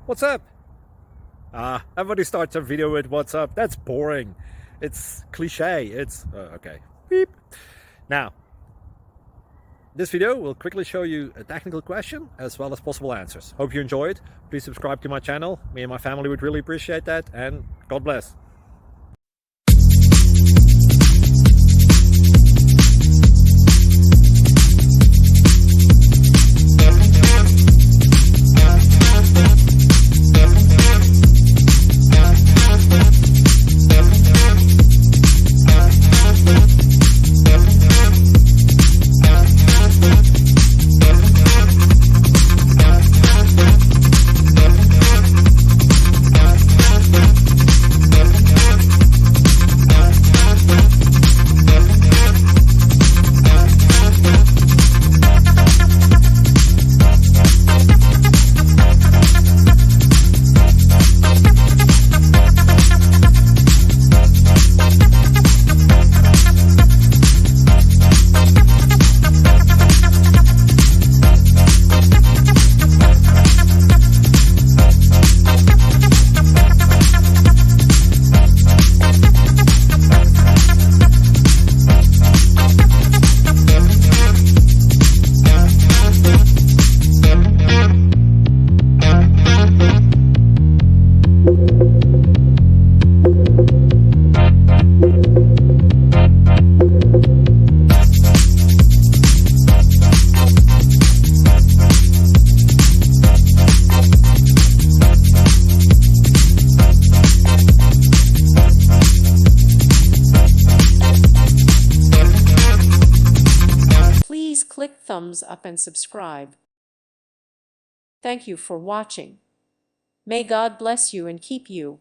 What's up? Everybody starts a video with what's up. That's boring. It's cliche. It's okay. Beep. Now, this video will quickly show you a technical question as well as possible answers. Hope you enjoy it. Please subscribe to my channel. Me and my family would really appreciate that, and God bless. Please click thumbs up and subscribe. Thank you for watching. May God bless you and keep you.